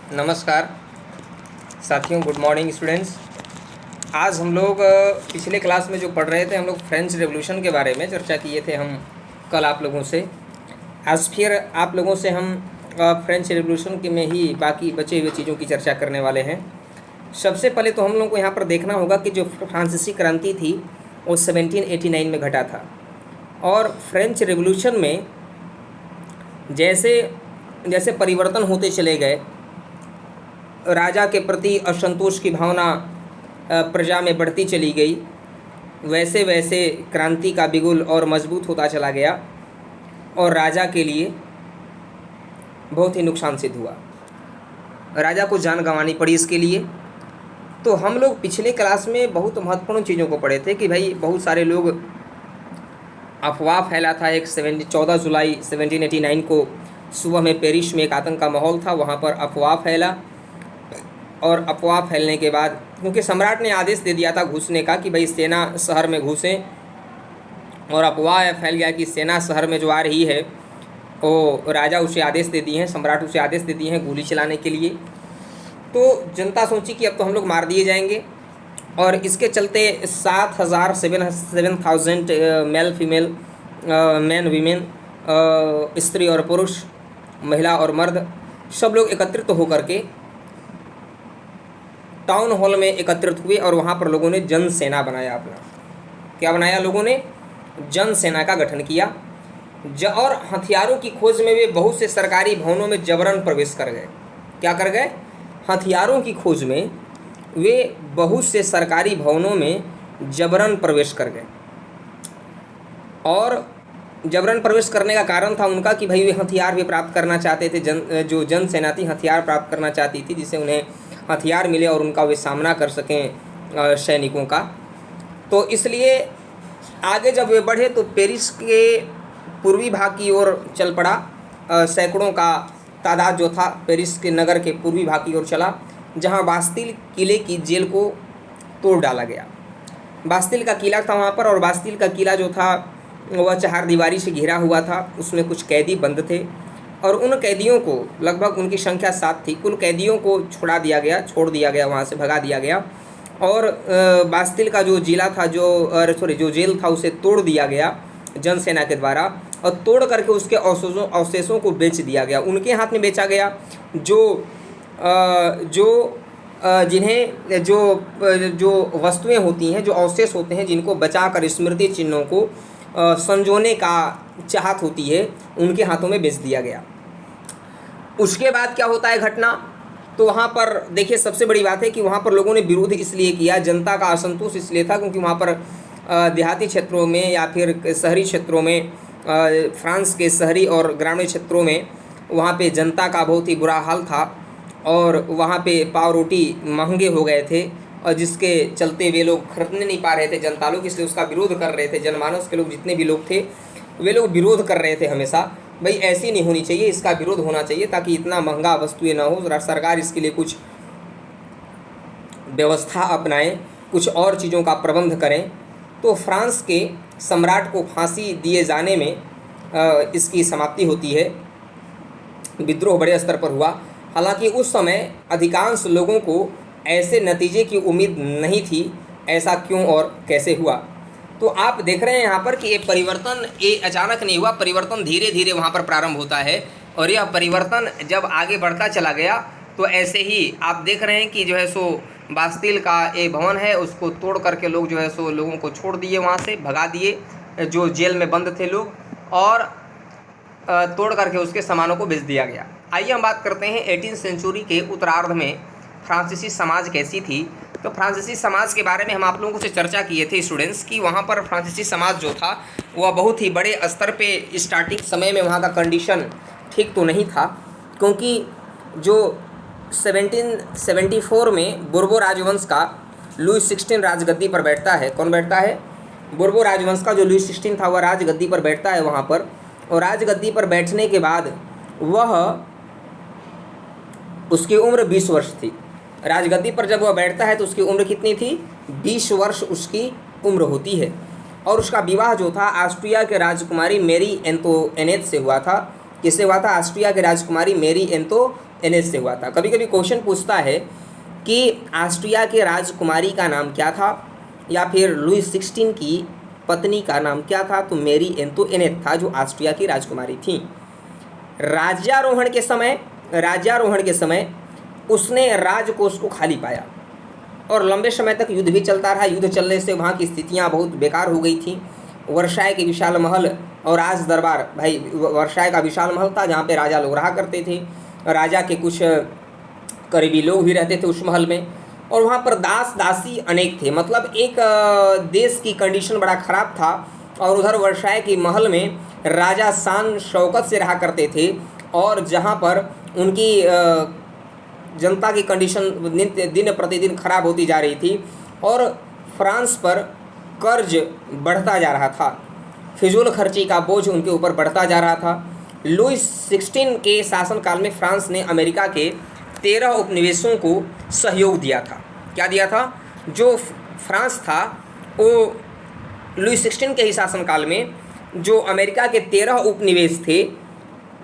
नमस्कार साथियों, good morning students. आज हम लोग पिछले क्लास में जो पढ़ रहे थे, हम लोग फ्रेंच रेवोल्यूशन के बारे में चर्चा किए थे हम कल आप लोगों से। आज फिर आप लोगों से हम फ्रेंच रेवोल्यूशन के में ही बाकी बचे हुए चीज़ों की चर्चा करने वाले हैं। सबसे पहले तो हम लोग को यहाँ पर देखना होगा कि जो फ्रांसीसी क्रांति थी वो 1789 में घटा था। और फ्रेंच रेवोल्यूशन में जैसे जैसे परिवर्तन होते चले गए, राजा के प्रति असंतोष की भावना प्रजा में बढ़ती चली गई, वैसे वैसे क्रांति का बिगुल और मजबूत होता चला गया और राजा के लिए बहुत ही नुकसान सिद्ध हुआ। राजा को जान गंवानी पड़ी इसके लिए। तो हम लोग पिछले क्लास में बहुत महत्वपूर्ण चीज़ों को पढ़े थे कि भाई बहुत सारे लोग अफवाह फैला था। एक 14 जुलाई 1789 को सुबह में पेरिस में एक आतंक का माहौल था, वहाँ पर अफवाह फैला। और अफवाह फैलने के बाद, क्योंकि सम्राट ने आदेश दे दिया था घुसने का कि भाई सेना शहर में घुसें, और अफवाह फैल गया कि सेना शहर में जो आ रही है वो राजा उसे आदेश दे दिए हैं, सम्राट उसे आदेश दे दिए हैं गोली चलाने के लिए। तो जनता सोची कि अब तो हम लोग मार दिए जाएंगे, और इसके चलते 7,000 मेल फीमेल, मैन वीमेन, स्त्री और पुरुष, महिला और मर्द, सब लोग एकत्रित होकर के टाउन हॉल में एकत्रित हुए और वहाँ पर लोगों ने जन सेना बनाया अपना। क्या बनाया? लोगों ने जन सेना का गठन किया। और हथियारों की खोज में वे बहुत से सरकारी भवनों में जबरन प्रवेश कर गए। क्या कर गए? हथियारों की खोज में वे बहुत से सरकारी भवनों में जबरन प्रवेश कर गए। और जबरन प्रवेश करने का कारण था उनका कि भाई वे हथियार भी प्राप्त करना चाहते थे। जो जन सेना थी हथियार प्राप्त करना चाहती थी, जिससे उन्हें हथियार मिले और उनका वे सामना कर सकें सैनिकों का। तो इसलिए आगे जब वे बढ़े तो पेरिस के पूर्वी भाग की ओर चल पड़ा। सैकड़ों का तादाद जो था पेरिस के नगर के पूर्वी भाग की ओर चला, जहां बास्तिल किले की जेल को तोड़ डाला गया। बास्तिल का किला था वहां पर, और बास्तिल का किला जो था वह चहारदीवारी से घिरा हुआ था। उसमें कुछ कैदी बंद थे, और उन कैदियों को, लगभग उनकी संख्या 7 थी, कुल कैदियों को छोड़ दिया गया, वहाँ से भगा दिया गया। और बास्तिल का जो जिला था, जो जेल था, उसे तोड़ दिया गया जनसेना के द्वारा, और तोड़ करके उसके अवशेषों को बेच दिया गया। उनके हाथ में बेचा गया जिन्हें जो वस्तुएं होती हैं, जो अवशेष होते हैं, जिनको बचाकर स्मृति चिन्हों को संजोने का चाहत होती है, उनके हाथों में बेच दिया गया। उसके बाद क्या होता है घटना? तो वहाँ पर देखिए, सबसे बड़ी बात है कि वहाँ पर लोगों ने विरोध इसलिए किया, जनता का असंतोष इसलिए था क्योंकि वहाँ पर देहाती क्षेत्रों में या फिर शहरी क्षेत्रों में, फ्रांस के शहरी और ग्रामीण क्षेत्रों में वहाँ पे जनता का बहुत ही बुरा हाल था। और वहाँ पे पाव रोटी महंगे हो गए थे, और जिसके चलते वे लोग खरीदने नहीं पा रहे थे जनता लोग, इसलिए उसका विरोध कर रहे थे। जनमानस के लोग जितने भी लोग थे वे लोग विरोध कर रहे थे हमेशा, भाई ऐसी नहीं होनी चाहिए, इसका विरोध होना चाहिए ताकि इतना महंगा वस्तुएं ना हो, सरकार इसके लिए कुछ व्यवस्था अपनाएं, कुछ और चीज़ों का प्रबंध करें। तो फ्रांस के सम्राट को फांसी दिए जाने में इसकी समाप्ति होती है। विद्रोह बड़े स्तर पर हुआ। हालांकि उस समय अधिकांश लोगों को ऐसे नतीजे की उम्मीद नहीं थी। ऐसा क्यों और कैसे हुआ? तो आप देख रहे हैं यहाँ पर कि ये अचानक नहीं हुआ, परिवर्तन धीरे धीरे वहाँ पर प्रारंभ होता है। और यह परिवर्तन जब आगे बढ़ता चला गया तो ऐसे ही आप देख रहे हैं कि जो है सो बास्तिल का एक भवन है, उसको तोड़ करके लोग जो है सो लोगों को छोड़ दिए, वहाँ से भगा दिए जो जेल में बंद थे लोग, और तोड़ करके उसके सामानों को बेच दिया गया। आइए हम बात करते हैं 18वीं सेंचुरी के उत्तरार्ध में फ्रांसीसी समाज कैसी थी। तो फ्रांसीसी समाज के बारे में हम आप लोगों से चर्चा किए थे स्टूडेंट्स कि वहाँ पर फ्रांसीसी समाज जो था वह बहुत ही बड़े स्तर पे स्टार्टिंग समय में वहाँ का कंडीशन ठीक तो नहीं था, क्योंकि जो 1774 में बुर्बो राजवंश का लुई 16 राजगद्दी पर बैठता है। कौन बैठता है? बुर्बो राजवंश का जो लुई 16 था वह राजगद्दी पर बैठता है वहाँ पर। और राजगद्दी पर बैठने के बाद उसकी उम्र 20 वर्ष थी। राजगद्दी पर जब वह बैठता है तो उसकी उम्र कितनी थी? 20 वर्ष उसकी उम्र होती है। और उसका विवाह जो था ऑस्ट्रिया के राजकुमारी मेरी एंतोनेट से हुआ था। किससे हुआ था? ऑस्ट्रिया के राजकुमारी मेरी एनएच से हुआ था। कभी कभी क्वेश्चन पूछता है कि ऑस्ट्रिया के राजकुमारी का नाम क्या था, या फिर लुईस 16 की पत्नी का नाम क्या था, तो मेरी एंतोइनेट था जो ऑस्ट्रिया की राजकुमारी थी। राज्यारोहण के समय उसने राजकोष को खाली पाया और लंबे समय तक युद्ध भी चलता रहा। युद्ध चलने से वहाँ की स्थितियाँ बहुत बेकार हो गई थी। वर्साय के विशाल महल और राज दरबार, भाई वर्साय का विशाल महल था जहाँ पे राजा लोग रहा करते थे, राजा के कुछ करीबी लोग भी रहते थे उस महल में, और वहाँ पर दास दासी अनेक थे। मतलब एक देश की कंडीशन बड़ा ख़राब था। और उधर वर्साय के महल में राजा शान शौकत से रहा करते थे, और जहाँ पर उनकी जनता की कंडीशन दिन प्रतिदिन खराब होती जा रही थी, और फ्रांस पर कर्ज बढ़ता जा रहा था। फिजूल खर्ची का बोझ उनके ऊपर बढ़ता जा रहा था। लुईस 16 के शासनकाल में फ्रांस ने अमेरिका के 13 उपनिवेशों को सहयोग दिया था। क्या दिया था? जो फ्रांस था वो लुईस 16 के ही शासनकाल में जो अमेरिका के 13 उपनिवेश थे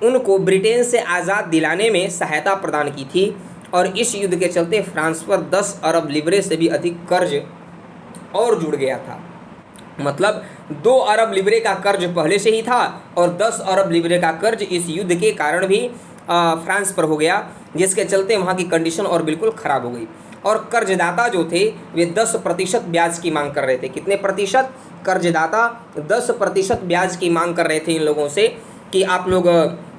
उनको ब्रिटेन से आज़ाद दिलाने में सहायता प्रदान की थी। और इस युद्ध के चलते फ्रांस पर 10 अरब लिब्रे से भी अधिक कर्ज और जुड़ गया था। मतलब 2 अरब लिब्रे का कर्ज पहले से ही था और 10 अरब लिब्रे का कर्ज इस युद्ध के कारण भी फ्रांस पर हो गया, जिसके चलते वहाँ की कंडीशन और बिल्कुल ख़राब हो गई। और कर्जदाता जो थे वे 10% ब्याज की मांग कर रहे थे। कितने प्रतिशत? कर्जदाता 10% ब्याज की मांग कर रहे थे इन लोगों से कि आप लोग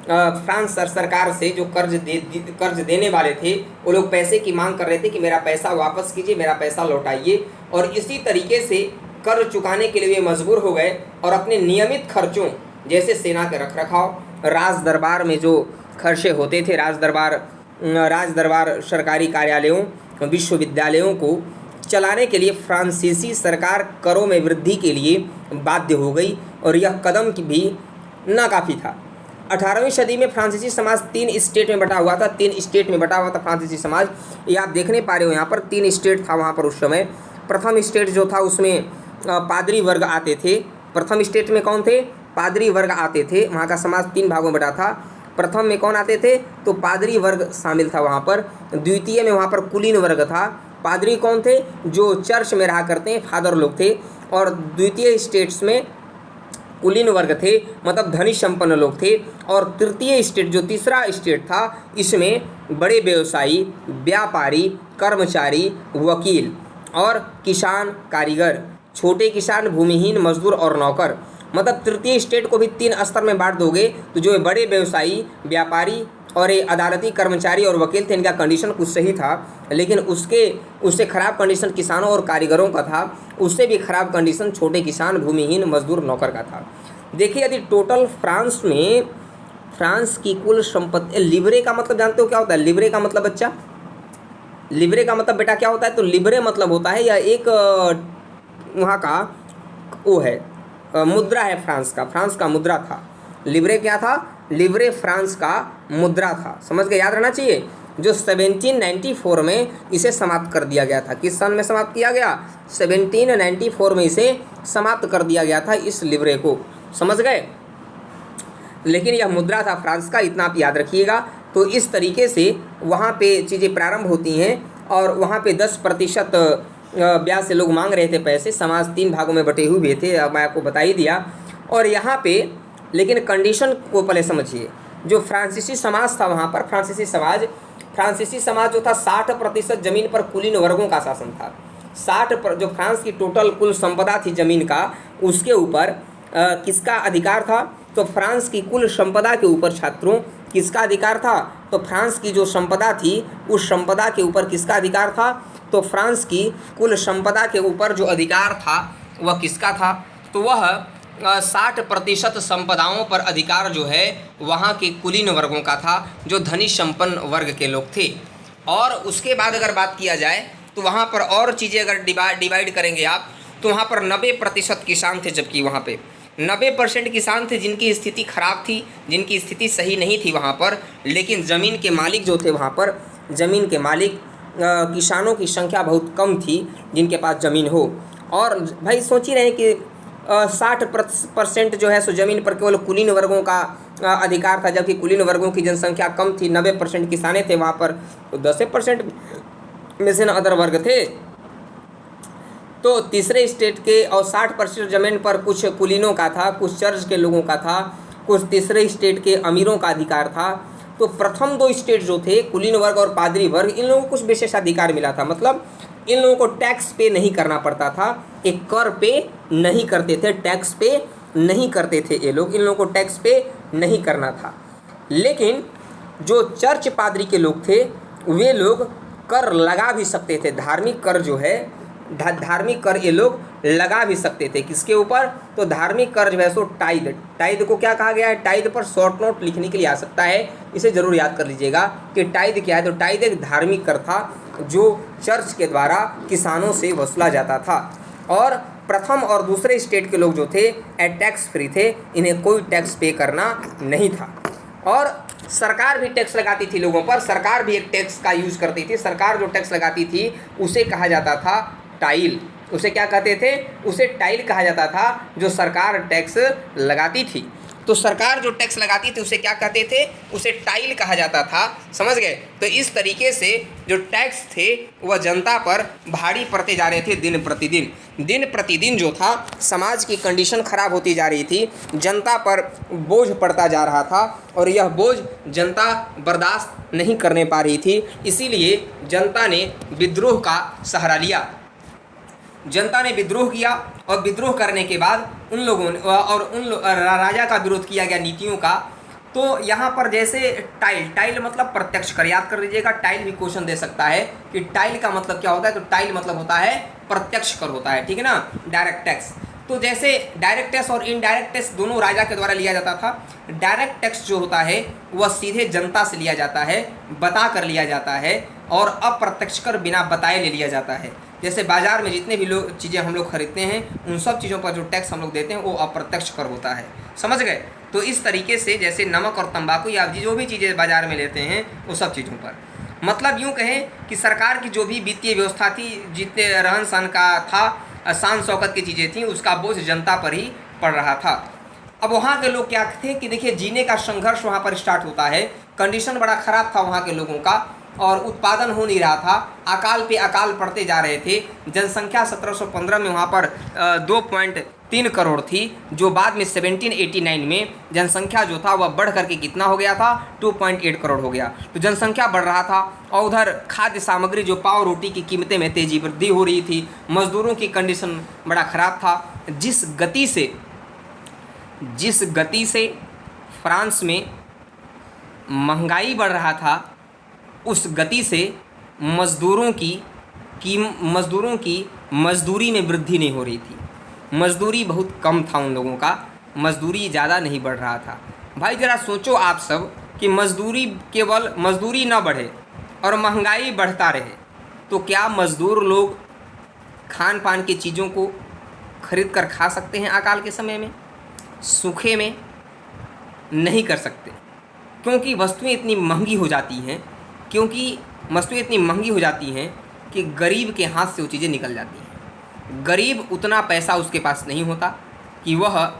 फ्रांस सरकार से जो कर्ज देने वाले थे वो लोग पैसे की मांग कर रहे थे कि मेरा पैसा वापस कीजिए, मेरा पैसा लौटाइए। और इसी तरीके से कर्ज चुकाने के लिए वे मजबूर हो गए और अपने नियमित खर्चों जैसे सेना के रखरखाव, राज दरबार में जो खर्चे होते थे, राज दरबार सरकारी कार्यालयों, विश्वविद्यालयों को चलाने के लिए फ्रांसीसी सरकार करों में वृद्धि के लिए बाध्य हो गई, और यह कदम भी नाकाफ़ी था। 18वीं सदी में फ्रांसीसी समाज 3 स्टेट में बटा हुआ था। 3 स्टेट में बटा हुआ था फ्रांसीसी समाज। ये आप देखने पा रहे हो यहाँ पर 3 स्टेट था वहाँ पर उस समय। प्रथम स्टेट जो था उसमें पादरी वर्ग आते थे। प्रथम स्टेट में कौन थे? पादरी वर्ग आते थे। वहाँ का समाज 3 भागों में बटा था। प्रथम में कौन आते थे? तो पादरी वर्ग शामिल था वहाँ पर। द्वितीय में वहाँ पर कुलीन वर्ग था। पादरी कौन थे? जो चर्च में रहा करते हैं, फादर लोग थे। और द्वितीय स्टेट्स में कुलीन वर्ग थे, मतलब धनी संपन्न लोग थे। और तृतीय स्टेट जो तीसरा स्टेट था, इसमें बड़े व्यवसायी, व्यापारी, कर्मचारी, वकील और किसान, कारीगर, छोटे किसान, भूमिहीन, मजदूर और नौकर। मतलब तृतीय स्टेट को भी 3 स्तर में बांट दोगे तो जो बड़े व्यवसायी, व्यापारी और ये अदालती कर्मचारी और वकील थे, इनका कंडीशन कुछ सही था। लेकिन उससे ख़राब कंडीशन किसानों और कारीगरों का था। उससे भी ख़राब कंडीशन छोटे किसान, भूमिहीन, मजदूर, नौकर का था। देखिए यदि टोटल फ्रांस की कुल संपत्ति, लिब्रे का मतलब जानते हो क्या होता है? लिब्रे का मतलब बच्चा, लिब्रे का मतलब बेटा क्या होता है? तो लिब्रे मतलब होता है यह एक वहाँ का वो है मुद्रा है फ्रांस का मुद्रा था। लिब्रे क्या था? लिब्रे फ्रांस का मुद्रा था। समझ के याद रहना चाहिए। जो 1794 में इसे समाप्त कर दिया गया था। किस सन में समाप्त किया गया? 1794 में इसे समाप्त कर दिया गया था, इस लिब्रे को। समझ गए? लेकिन यह मुद्रा था फ्रांस का, इतना आप याद रखिएगा। तो इस तरीके से वहाँ पे चीज़ें प्रारंभ होती हैं और वहाँ पे 10% ब्याज से लोग मांग रहे थे पैसे। समाज 3 भागों में बटे हुए थे, अब मैं आपको बता ही दिया। और यहाँ पे लेकिन कंडीशन को पहले समझिए। जो फ्रांसीसी समाज था वहाँ पर, फ्रांसीसी समाज जो था 60% ज़मीन पर कुलीन वर्गों का शासन था। 60 जो फ्रांस की टोटल कुल संपदा थी ज़मीन का, उसके ऊपर किसका अधिकार था? तो फ्रांस की कुल संपदा के ऊपर छात्रों किसका अधिकार था? तो फ्रांस की जो संपदा थी उस संपदा के ऊपर किसका अधिकार था? तो फ्रांस की कुल संपदा के ऊपर जो अधिकार था वह किसका था? तो वह 60% संपदाओं पर अधिकार जो है वहाँ के कुलीन वर्गों का था, जो धनी संपन्न वर्ग के लोग थे। और उसके बाद अगर बात किया जाए तो वहाँ पर और चीज़ें अगर डिवाइड करेंगे आप, तो वहाँ पर 90% किसान थे। जबकि वहाँ पे 90% किसान थे जिनकी स्थिति खराब थी, जिनकी स्थिति सही नहीं थी वहाँ पर। लेकिन ज़मीन के मालिक जो थे वहाँ पर, ज़मीन के मालिक किसानों की संख्या बहुत कम थी जिनके पास ज़मीन हो। और भाई सोच ही रहे कि 60% जो है सो ज़मीन पर केवल कुलीन वर्गों का अधिकार था, जबकि कुलीन वर्गों की जनसंख्या कम थी, 90% किसाने थे वहाँ पर, तो 10% में से न अदर वर्ग थे। तो तीसरे स्टेट के और 60% ज़मीन पर कुछ कुलीनों का था, कुछ चर्च के लोगों का था, कुछ तीसरे स्टेट के अमीरों का अधिकार था। तो प्रथम 2 स्टेट जो थे, कुलीन वर्ग और पादरी वर्ग, इन लोगों को कुछ विशेषाधिकार मिला था। मतलब इन लोगों को टैक्स पे नहीं करना पड़ता था, एक कर पे नहीं करते थे, टैक्स पे नहीं करते थे ये लोग, इन लोगों को टैक्स पे नहीं करना था। लेकिन जो चर्च पादरी के लोग थे वे लोग कर लगा भी सकते थे, धार्मिक कर जो है, धार्मिक कर ये लोग लगा भी सकते थे। किसके ऊपर? तो धार्मिक कर जो है सो टाइद, टाइद को क्या कहा गया है? टाइद पर शॉर्ट नोट लिखने के लिए आ सकता है, इसे जरूर याद कर लीजिएगा कि टाइद क्या है। तो टाइद एक धार्मिक कर था जो चर्च के द्वारा किसानों से वसूला जाता था, और प्रथम और दूसरे स्टेट के लोग जो थे टैक्स फ्री थे, इन्हें कोई टैक्स पे करना नहीं था। और सरकार भी टैक्स लगाती थी लोगों पर, सरकार भी एक टैक्स का यूज़ करती थी। सरकार जो टैक्स लगाती थी उसे कहा जाता था टाइल, उसे क्या कहते थे? उसे टाइल कहा जाता था, जो सरकार टैक्स लगाती थी। तो सरकार जो टैक्स लगाती थी उसे क्या कहते थे? उसे टाइल कहा जाता था, समझ गए? तो इस तरीके से जो टैक्स थे वह जनता पर भारी पड़ते जा रहे थे दिन प्रतिदिन। दिन प्रतिदिन जो था समाज की कंडीशन खराब होती जा रही थी, जनता पर बोझ पड़ता जा रहा था, और यह बोझ जनता बर्दाश्त नहीं करने पा रही थी। इसीलिए जनता ने विद्रोह का सहारा लिया। जनता ने विद्रोह किया, और विद्रोह करने के बाद उन लोगों ने राजा का विरोध किया गया, नीतियों का। तो यहाँ पर जैसे टाइल, टाइल मतलब प्रत्यक्ष कर, याद कर लीजिएगा, टाइल भी क्वेश्चन दे सकता है कि टाइल का मतलब क्या होता है। तो टाइल मतलब होता है प्रत्यक्ष कर होता है, ठीक है ना, डायरेक्ट टैक्स। तो जैसे डायरेक्ट टैक्स और इनडायरेक्ट टैक्स दोनों राजा के द्वारा लिया जाता था। डायरेक्ट टैक्स जो होता है वह सीधे जनता से लिया जाता है, बता कर लिया जाता है, और अप्रत्यक्ष कर बिना बताए ले लिया जाता है। जैसे बाज़ार में जितने भी लोग चीज़ें हम लोग खरीदते हैं, उन सब चीज़ों पर जो टैक्स हम लोग देते हैं वो अप्रत्यक्ष कर होता है, समझ गए? तो इस तरीके से जैसे नमक और तंबाकू या जो भी चीज़ें बाज़ार में लेते हैं वो सब चीज़ों पर, मतलब यूँ कहें कि सरकार की जो भी वित्तीय व्यवस्था थी, जितने रहन सहन का था, शान शौकत की चीज़ें थी, उसका बोझ जनता पर ही पड़ रहा था। अब वहाँ के लोग क्या थे कि देखिए, जीने का संघर्ष वहाँ पर स्टार्ट होता है। कंडीशन बड़ा ख़राब था वहाँ के लोगों का, और उत्पादन हो नहीं रहा था, अकाल पे अकाल पड़ते जा रहे थे। जनसंख्या 1715 में वहाँ पर 2.3 करोड़ थी, जो बाद में 1789 में जनसंख्या जो था वह बढ़ करके कितना हो गया था? 2.8 करोड़ हो गया। तो जनसंख्या बढ़ रहा था, और उधर खाद्य सामग्री जो पाव रोटी की कीमतें में तेजी वृद्धि हो रही थी, मज़दूरों की कंडीशन बड़ा ख़राब था। जिस गति से फ्रांस में महंगाई बढ़ रहा था, उस गति से मज़दूरों की मज़दूरी में वृद्धि नहीं हो रही थी। मज़दूरी बहुत कम था उन लोगों का, मज़दूरी ज़्यादा नहीं बढ़ रहा था। भाई ज़रा सोचो आप सब कि केवल मज़दूरी ना बढ़े और महंगाई बढ़ता रहे, तो क्या मज़दूर लोग खान पान की चीज़ों को खरीद कर खा सकते हैं? अकाल के समय में, सूखे में नहीं कर सकते, क्योंकि वस्तुएं इतनी महंगी हो जाती हैं कि गरीब के हाथ से वो चीज़ें निकल जाती हैं। गरीब उतना पैसा उसके पास नहीं होता कि वह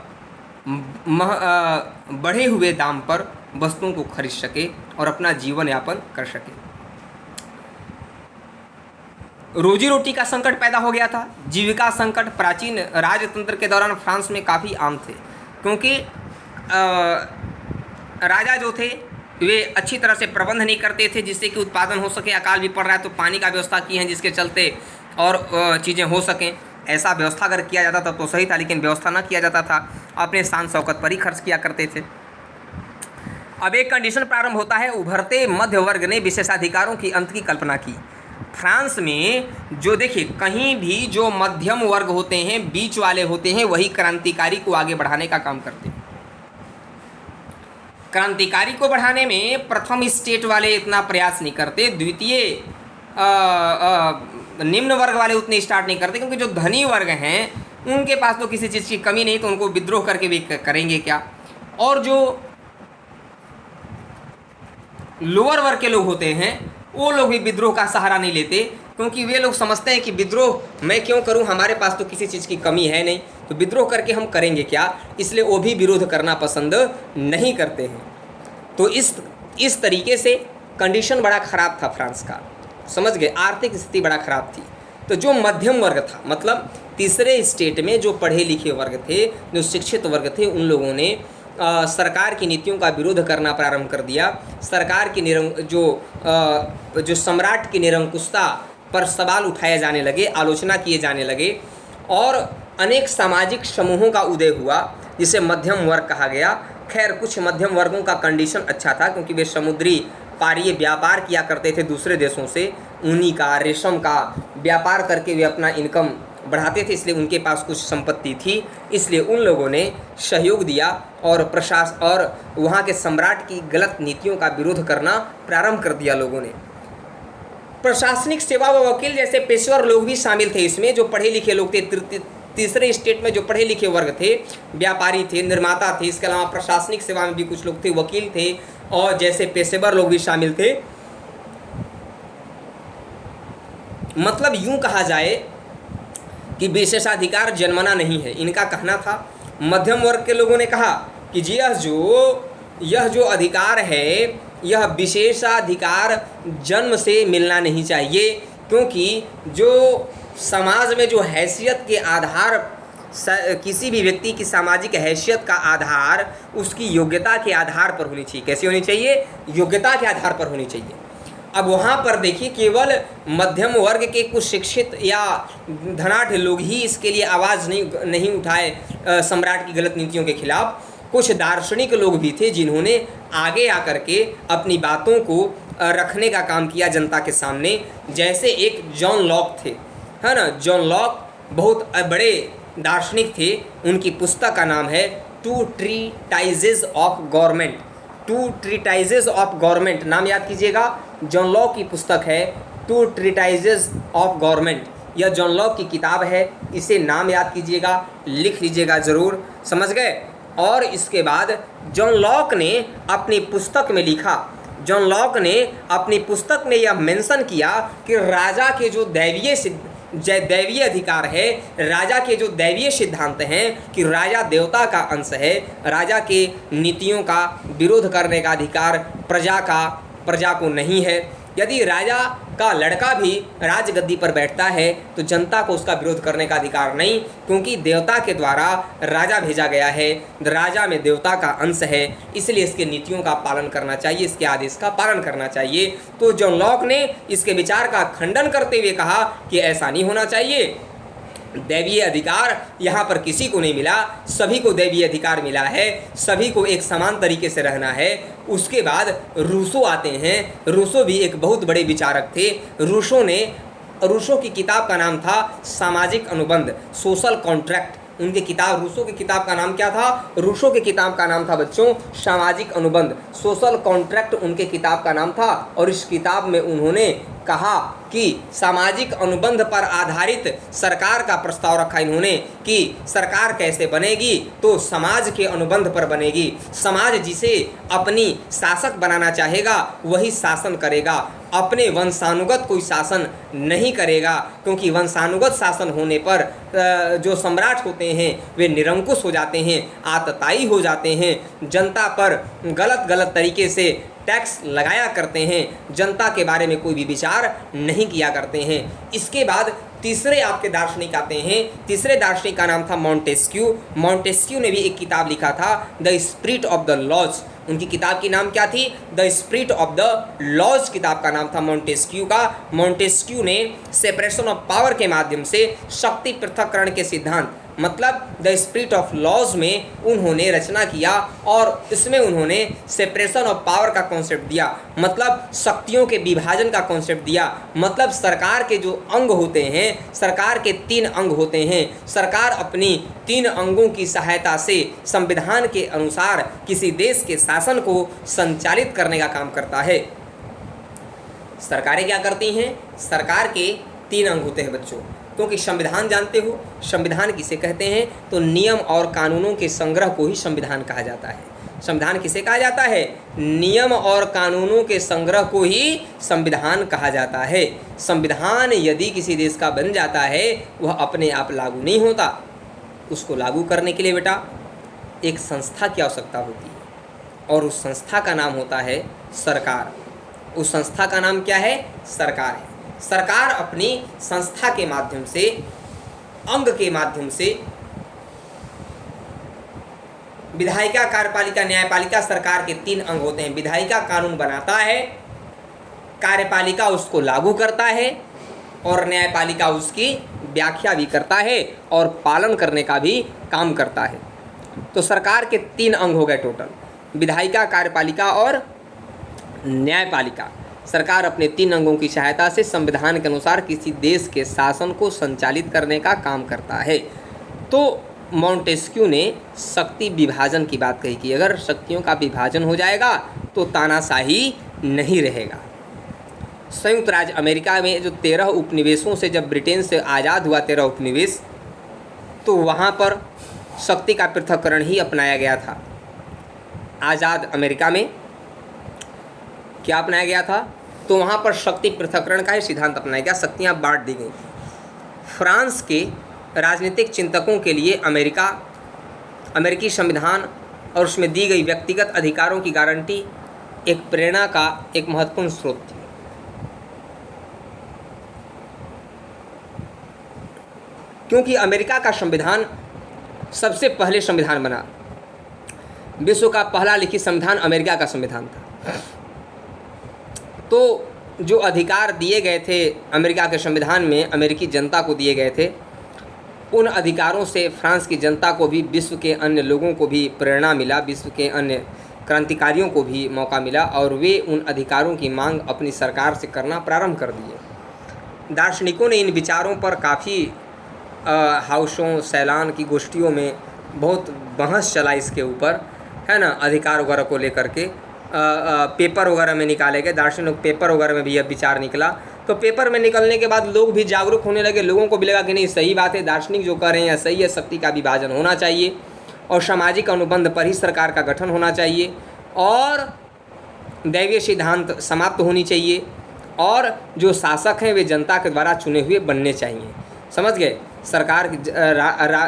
बढ़े हुए दाम पर वस्तुओं को खरीद सके और अपना जीवन यापन कर सके। रोजी रोटी का संकट पैदा हो गया था, जीविका संकट प्राचीन राजतंत्र के दौरान फ्रांस में काफ़ी आम थे, क्योंकि राजा जो थे वे अच्छी तरह से प्रबंध नहीं करते थे जिससे कि उत्पादन हो सके। अकाल भी पड़ रहा है तो पानी का व्यवस्था की है जिसके चलते और चीज़ें हो सकें। ऐसा व्यवस्था अगर किया जाता तो सही था, लेकिन व्यवस्था ना किया जाता था, अपने शान शौकत पर ही खर्च किया करते थे। अब एक कंडीशन प्रारंभ होता है, उभरते मध्य वर्ग ने विशेषाधिकारों की अंत की कल्पना की। फ्रांस में जो देखिए, कहीं भी जो मध्यम वर्ग होते हैं, बीच वाले होते हैं, वही क्रांतिकारी को आगे बढ़ाने का काम करते हैं। क्रांतिकारी को बढ़ाने में प्रथम स्टेट वाले इतना प्रयास नहीं करते, द्वितीय निम्न वर्ग वाले उतने स्टार्ट नहीं करते, क्योंकि जो धनी वर्ग हैं उनके पास तो किसी चीज़ की कमी नहीं, तो उनको विद्रोह करके भी करेंगे क्या। और जो लोअर वर्ग के लोग होते हैं वो लोग भी विद्रोह का सहारा नहीं लेते, क्योंकि वे लोग समझते हैं कि विद्रोह मैं क्यों करूं, हमारे पास तो किसी चीज़ की कमी है नहीं, तो विद्रोह करके हम करेंगे क्या, इसलिए वो भी विरोध करना पसंद नहीं करते हैं। तो इस तरीके से कंडीशन बड़ा ख़राब था फ्रांस का, समझ गए, आर्थिक स्थिति बड़ा ख़राब थी। तो जो मध्यम वर्ग था, मतलब तीसरे स्टेट में जो पढ़े लिखे वर्ग थे, जो शिक्षित वर्ग थे, उन लोगों ने सरकार की नीतियों का विरोध करना प्रारंभ कर दिया। सरकार की जो सम्राट की निरंकुशता पर सवाल उठाए जाने लगे, आलोचना किए जाने लगे, और अनेक सामाजिक समूहों का उदय हुआ जिसे मध्यम वर्ग कहा गया। खैर, कुछ मध्यम वर्गों का कंडीशन अच्छा था क्योंकि वे समुद्री पारीय व्यापार किया करते थे दूसरे देशों से, ऊनी का, रेशम का व्यापार करके वे अपना इनकम बढ़ाते थे, इसलिए उनके पास कुछ संपत्ति थी। इसलिए उन लोगों ने सहयोग दिया और वहाँ के सम्राट की गलत नीतियों का विरोध करना प्रारंभ कर दिया लोगों ने। प्रशासनिक सेवा व वकील जैसे पेशेवर लोग भी शामिल थे इसमें, जो पढ़े लिखे लोग थे। तीसरे स्टेट में जो पढ़े लिखे वर्ग थे, व्यापारी थे, निर्माता थे, इसके अलावा प्रशासनिक सेवा में भी कुछ लोग थे, वकील थे, और जैसे पेशेवर लोग भी शामिल थे। मतलब यूं कहा जाए कि विशेषाधिकार जन्मना नहीं है, इनका कहना था। मध्यम वर्ग के लोगों ने कहा कि जी यह जो अधिकार है, यह विशेषाधिकार जन्म से मिलना नहीं चाहिए, क्योंकि जो समाज में जो हैसियत के आधार, किसी भी व्यक्ति की सामाजिक हैसियत का आधार उसकी योग्यता के आधार पर होनी चाहिए। कैसी होनी चाहिए? योग्यता के आधार पर होनी चाहिए। अब वहाँ पर देखिए, केवल मध्यम वर्ग के कुछ शिक्षित या धनाढ़ लोग ही इसके लिए आवाज़ नहीं उठाए सम्राट की गलत नीतियों के खिलाफ। कुछ दार्शनिक लोग भी थे जिन्होंने आगे आकर के अपनी बातों को रखने का काम किया जनता के सामने। जैसे एक जॉन लॉक थे, है ना। जॉन लॉक बहुत बड़े दार्शनिक थे। उनकी पुस्तक का नाम है two treatises of government. Two treatises of government नाम याद कीजिएगा। जॉन लॉक की पुस्तक है टू ट्रीटाइजेज ऑफ गवर्नमेंट। यह जॉन लॉक की किताब है, इसे नाम याद कीजिएगा, लिख लीजिएगा ज़रूर, समझ गए। और इसके बाद जॉन लॉक ने अपनी पुस्तक में लिखा, जॉन लॉक ने अपनी पुस्तक में यह मेंशन किया कि राजा के जो दैवीय अधिकार है, राजा के जो दैवीय सिद्धांत हैं कि राजा देवता का अंश है, राजा के नीतियों का विरोध करने का अधिकार प्रजा को नहीं है। यदि राजा का लड़का भी राजगद्दी पर बैठता है तो जनता को उसका विरोध करने का अधिकार नहीं, क्योंकि देवता के द्वारा राजा भेजा गया है, राजा में देवता का अंश है, इसलिए इसके नीतियों का पालन करना चाहिए, इसके आदेश का पालन करना चाहिए। तो जॉन लॉक ने इसके विचार का खंडन करते हुए कहा कि ऐसा नहीं होना चाहिए, दैवीय अधिकार यहाँ पर किसी को नहीं मिला, सभी को दैवीय अधिकार मिला है, सभी को एक समान तरीके से रहना है। उसके बाद रूसो आते हैं। रूसो भी एक बहुत बड़े विचारक थे। रूसो की किताब का नाम था सामाजिक अनुबंध, सोशल कॉन्ट्रैक्ट। उनकी किताब, रूसो की किताब का नाम क्या था? रूसो की किताब का नाम था बच्चों सामाजिक अनुबंध, सोशल कॉन्ट्रैक्ट उनके किताब का नाम था। और इस किताब में उन्होंने कहा कि सामाजिक अनुबंध पर आधारित सरकार का प्रस्ताव रखा इन्होंने कि सरकार कैसे बनेगी, तो समाज के अनुबंध पर बनेगी। समाज जिसे अपनी शासक बनाना चाहेगा वही शासन करेगा, अपने वंशानुगत कोई शासन नहीं करेगा, क्योंकि वंशानुगत शासन होने पर जो सम्राट होते हैं वे निरंकुश हो जाते हैं, आतताई हो जाते हैं, जनता पर गलत तरीके से टैक्स लगाया करते हैं, जनता के बारे में कोई भी विचार नहीं किया करते हैं। इसके बाद तीसरे आपके दार्शनिक आते हैं। तीसरे दार्शनिक का नाम था मॉन्टेस्क्यू। मॉन्टेस्क्यू ने भी एक किताब लिखा था the spirit of the laws. उनकी किताब की नाम क्या थी? The spirit of the laws किताब का नाम था मॉन्टेस्क्यू का। मॉन्टेस्क्यू ने सेपरेशन ऑफ पावर के माध्यम से शक्ति पृथक्करण के सिद्धांत, मतलब द स्पिरिट ऑफ लॉज में उन्होंने रचना किया और इसमें उन्होंने सेपरेशन ऑफ पावर का कॉन्सेप्ट दिया, मतलब शक्तियों के विभाजन का कॉन्सेप्ट दिया। मतलब सरकार के जो अंग होते हैं, सरकार के 3 अंग होते हैं, सरकार अपनी 3 अंगों की सहायता से संविधान के अनुसार किसी देश के शासन को संचालित करने का काम करता है। सरकारें क्या करती हैं? सरकार के 3 अंग होते हैं बच्चों, क्योंकि संविधान जानते हो, संविधान किसे कहते हैं? तो नियम और कानूनों के संग्रह को ही संविधान कहा जाता है। संविधान किसे कहा जाता है? नियम और कानूनों के संग्रह को ही संविधान कहा जाता है। संविधान यदि किसी देश का बन जाता है वह अपने आप लागू नहीं होता, उसको लागू करने के लिए बेटा एक संस्था की आवश्यकता होती है, और उस संस्था का नाम होता है सरकार। उस संस्था का नाम क्या है? सरकार है। सरकार अपनी संस्था के माध्यम से, अंग के माध्यम से, विधायिका, कार्यपालिका, न्यायपालिका, सरकार के 3 अंग होते हैं। विधायिका कानून बनाता है, कार्यपालिका उसको लागू करता है, और न्यायपालिका उसकी व्याख्या भी करता है और पालन करने का भी काम करता है। तो सरकार के 3 अंग हो गए टोटल, विधायिका, कार्यपालिका और न्यायपालिका। सरकार अपने 3 अंगों की सहायता से संविधान के अनुसार किसी देश के शासन को संचालित करने का काम करता है। तो मॉन्टेस्क्यू ने शक्ति विभाजन की बात कही कि अगर शक्तियों का विभाजन हो जाएगा तो तानाशाही नहीं रहेगा। संयुक्त राज्य अमेरिका में जो 13 उपनिवेशों से, जब ब्रिटेन से आज़ाद हुआ 13 उपनिवेश, तो वहाँ पर शक्ति का पृथक्करण ही अपनाया गया था। आज़ाद अमेरिका में क्या अपनाया गया था? तो वहाँ पर शक्ति पृथक्करण का ही सिद्धांत अपनाया गया, शक्तियाँ बांट दी गई थी। फ्रांस के राजनीतिक चिंतकों के लिए अमेरिकी संविधान और उसमें दी गई व्यक्तिगत अधिकारों की गारंटी एक प्रेरणा का एक महत्वपूर्ण स्रोत थी। क्योंकि अमेरिका का संविधान सबसे पहले संविधान बना, विश्व का पहला लिखित संविधान अमेरिका का संविधान था। तो जो अधिकार दिए गए थे अमेरिका के संविधान में, अमेरिकी जनता को दिए गए थे, उन अधिकारों से फ्रांस की जनता को भी, विश्व के अन्य लोगों को भी प्रेरणा मिला, विश्व के अन्य क्रांतिकारियों को भी मौका मिला, और वे उन अधिकारों की मांग अपनी सरकार से करना प्रारंभ कर दिए। दार्शनिकों ने इन विचारों पर काफ़ी हाउसों, सैलान की गोष्ठियों में बहुत बहस चला इसके ऊपर, है ना, अधिकार वगैरह को लेकर के। पेपर वगैरह में निकाले गए, दार्शनिक पेपर वगैरह में भी यह विचार निकला। तो पेपर में निकलने के बाद लोग भी जागरूक होने लगे, लोगों को भी लगा कि नहीं, सही बात है, दार्शनिक जो कह रहे हैं सही है, शक्ति का विभाजन होना चाहिए और सामाजिक अनुबंध पर ही सरकार का गठन होना चाहिए, और दैवीय सिद्धांत समाप्त होनी चाहिए, और जो शासक हैं वे जनता के द्वारा चुने हुए बनने चाहिए। समझ गए? सरकार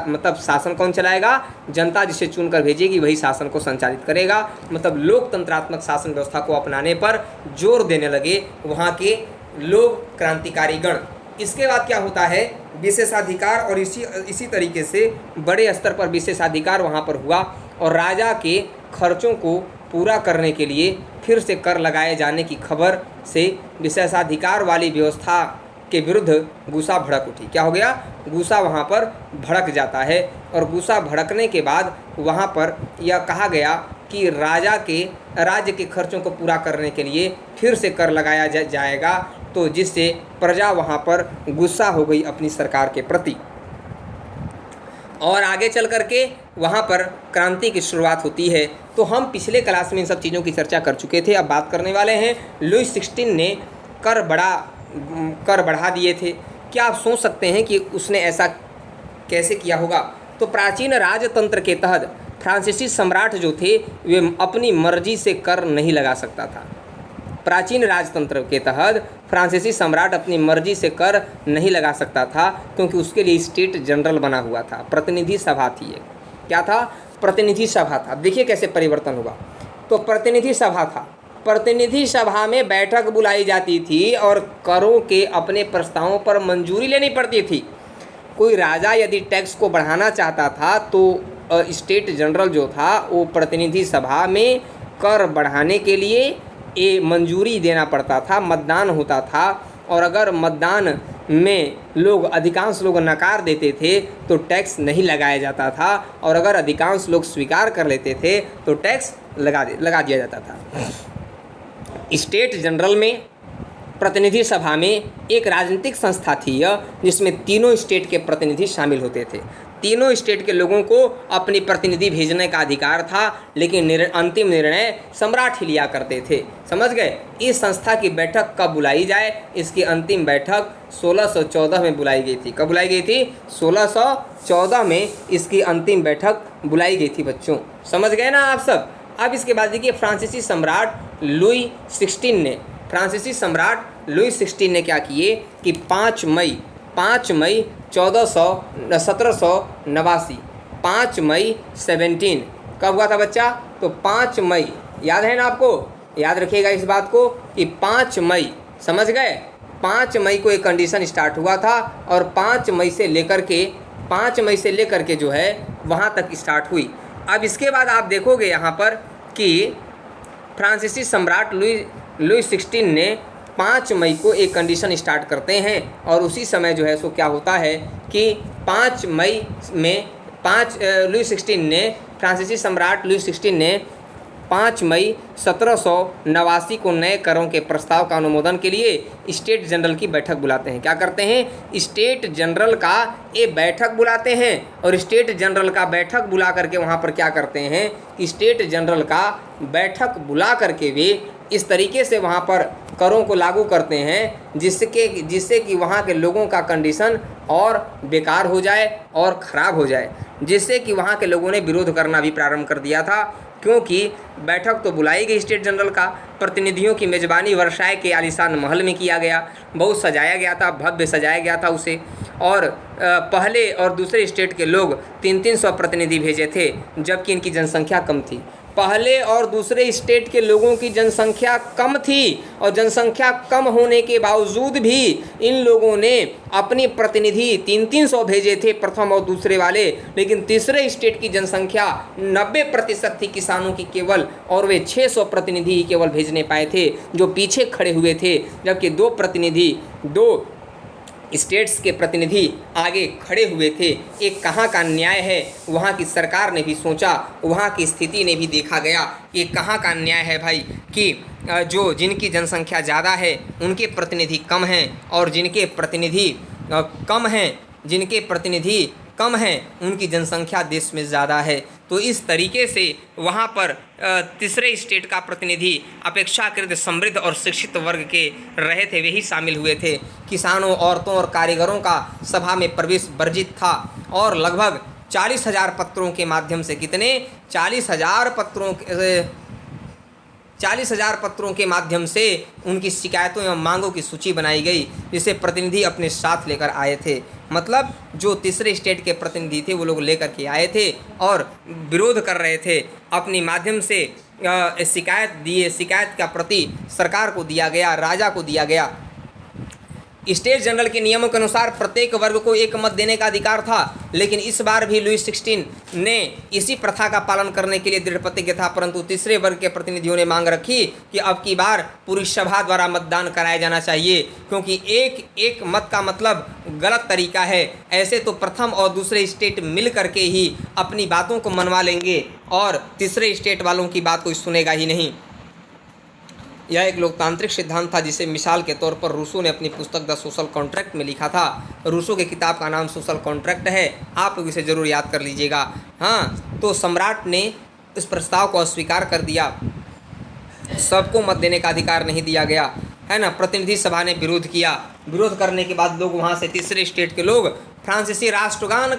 मतलब शासन कौन चलाएगा? जनता जिसे चुनकर भेजेगी वही शासन को संचालित करेगा। मतलब लोकतंत्रात्मक शासन व्यवस्था को अपनाने पर जोर देने लगे वहाँ के लोग, क्रांतिकारी गण। इसके बाद क्या होता है? विशेषाधिकार, और इसी तरीके से बड़े स्तर पर विशेषाधिकार वहाँ पर हुआ, और राजा के खर्चों को पूरा करने के लिए फिर से कर लगाए जाने की खबर से विशेषाधिकार वाली व्यवस्था के विरुद्ध गुस्सा भड़क उठी। क्या हो गया? गुस्सा वहाँ पर भड़क जाता है, और गुस्सा भड़कने के बाद वहाँ पर यह कहा गया कि राज्य के खर्चों को पूरा करने के लिए फिर से कर लगाया जाएगा, तो जिससे प्रजा वहाँ पर गुस्सा हो गई अपनी सरकार के प्रति, और आगे चल करके वहाँ पर क्रांति की शुरुआत होती है। तो हम पिछले क्लास में इन सब चीज़ों की चर्चा कर चुके थे, अब बात करने वाले हैं। लुई 16 ने कर बढ़ा दिए थे। क्या आप सोच सकते हैं कि उसने ऐसा कैसे किया होगा? तो प्राचीन राजतंत्र के तहत फ्रांसीसी सम्राट जो थे वे अपनी मर्जी से कर नहीं लगा सकता था। प्राचीन राजतंत्र के तहत फ्रांसीसी सम्राट अपनी मर्जी से कर नहीं लगा सकता था, क्योंकि उसके लिए स्टेट जनरल बना हुआ था, प्रतिनिधि सभा थी। एक क्या था? प्रतिनिधि सभा था। देखिए कैसे परिवर्तन हुआ। तो प्रतिनिधि सभा था, प्रतिनिधि सभा में बैठक बुलाई जाती थी और करों के अपने प्रस्तावों पर मंजूरी लेनी पड़ती थी। कोई राजा यदि टैक्स को बढ़ाना चाहता था तो स्टेट जनरल जो था वो प्रतिनिधि सभा में कर बढ़ाने के लिए मंजूरी देना पड़ता था, मतदान होता था, और अगर मतदान में अधिकांश लोग नकार देते थे तो टैक्स नहीं लगाया जाता था, और अगर अधिकांश लोग स्वीकार कर लेते थे तो टैक्स लगा दिया जाता था। स्टेट जनरल में, प्रतिनिधि सभा में एक राजनीतिक संस्था थी यह, जिसमें तीनों स्टेट के प्रतिनिधि शामिल होते थे। तीनों स्टेट के लोगों को अपनी प्रतिनिधि भेजने का अधिकार था, लेकिन अंतिम निर्णय सम्राट ही लिया करते थे। समझ गए? इस संस्था की बैठक कब बुलाई जाए? इसकी अंतिम बैठक 1614 में बुलाई गई थी। कब बुलाई गई थी? 1614 में इसकी अंतिम बैठक बुलाई गई थी बच्चों। समझ गए ना आप सब? अब इसके बाद देखिए फ्रांसीसी सम्राट लुई 16 ने क्या किए कि 5 मई 1789 5 मई 17। कब हुआ था बच्चा? तो 5 मई, याद है ना आपको? याद रखिएगा इस बात को कि 5 मई, समझ गए? 5 मई को एक कंडीशन स्टार्ट हुआ था और 5 मई से लेकर के जो है वहाँ तक स्टार्ट हुई। अब इसके बाद आप देखोगे यहाँ पर कि फ्रांसीसी सम्राट लुई 16 ने 5 मई को एक कंडीशन स्टार्ट करते हैं और उसी समय जो है सो क्या होता है कि 5 मई में फ्रांसीसी सम्राट लुई 16 ने 5 मई 1789 को नए करों के प्रस्ताव का अनुमोदन के लिए स्टेट जनरल की बैठक बुलाते हैं। क्या करते हैं? स्टेट जनरल का एक बैठक बुलाते हैं और स्टेट जनरल का बैठक बुला करके वहाँ पर क्या करते हैं कि स्टेट जनरल का बैठक बुला करके वे इस तरीके से वहाँ पर करों को लागू करते हैं जिससे कि वहाँ के लोगों का कंडीशन और बेकार हो जाए और ख़राब हो जाए, जिससे कि वहाँ के लोगों ने विरोध करना भी प्रारंभ कर दिया था। क्योंकि बैठक तो बुलाई गई स्टेट जनरल का, प्रतिनिधियों की मेज़बानी वर्साय के आलीशान महल में किया गया, बहुत सजाया गया था, भव्य सजाया गया था उसे। और पहले और दूसरे स्टेट के लोग 300 प्रतिनिधि भेजे थे, जबकि इनकी जनसंख्या कम थी। पहले और दूसरे स्टेट के लोगों की जनसंख्या कम थी और जनसंख्या कम होने के बावजूद भी इन लोगों ने अपनी प्रतिनिधि 300 भेजे थे, प्रथम और दूसरे वाले, लेकिन तीसरे स्टेट की जनसंख्या 90% थी किसानों की केवल, और वे 600 प्रतिनिधि ही केवल भेजने पाए थे जो पीछे खड़े हुए थे, जबकि दो स्टेट्स के प्रतिनिधि आगे खड़े हुए थे। एक कहाँ का न्याय है, वहाँ की सरकार ने भी सोचा, वहाँ की स्थिति ने भी देखा गया कि कहाँ का न्याय है भाई कि जिनकी जनसंख्या ज़्यादा है उनके प्रतिनिधि कम हैं और जिनके प्रतिनिधि कम हैं उनकी जनसंख्या देश में ज़्यादा है। तो इस तरीके से वहाँ पर तीसरे स्टेट का प्रतिनिधि अपेक्षाकृत समृद्ध और शिक्षित वर्ग के रहे थे, वे ही शामिल हुए थे। किसानों, औरतों और कारीगरों का सभा में प्रवेश वर्जित था और लगभग 40,000 पत्रों के माध्यम से 40,000 पत्रों के माध्यम से उनकी शिकायतों एवं मांगों की सूची बनाई गई, जिसे प्रतिनिधि अपने साथ लेकर आए थे। मतलब जो तीसरे स्टेट के प्रतिनिधि थे वो लोग लेकर के आए थे और विरोध कर रहे थे, अपनी माध्यम से शिकायत का प्रति सरकार को दिया गया, राजा को दिया गया। स्टेट जनरल के नियमों के अनुसार प्रत्येक वर्ग को एक मत देने का अधिकार था, लेकिन इस बार भी लुई 16 ने इसी प्रथा का पालन करने के लिए दृढ़ प्रतिज्ञ था। परंतु तीसरे वर्ग के प्रतिनिधियों ने मांग रखी कि अब की बार पूरी सभा द्वारा मतदान कराया जाना चाहिए, क्योंकि एक मत का मतलब गलत तरीका है। ऐसे तो प्रथम और दूसरे स्टेट मिल करके ही अपनी बातों को मनवा लेंगे और तीसरे स्टेट वालों की बात कोई सुनेगा ही नहीं। यह एक लोकतांत्रिक सिद्धांत था जिसे मिसाल के तौर पर रूसो ने अपनी पुस्तक द सोशल कॉन्ट्रैक्ट में लिखा था। रूसो की किताब का नाम सोशल कॉन्ट्रैक्ट है, आप लोग इसे ज़रूर याद कर लीजिएगा। हाँ, तो सम्राट ने इस प्रस्ताव को अस्वीकार कर दिया, सबको मत देने का अधिकार नहीं दिया गया, है ना। प्रतिनिधि सभा ने विरोध किया। विरोध करने के बाद लोग वहाँ से तीसरे स्टेट के लोग फ्रांसीसी राष्ट्रगान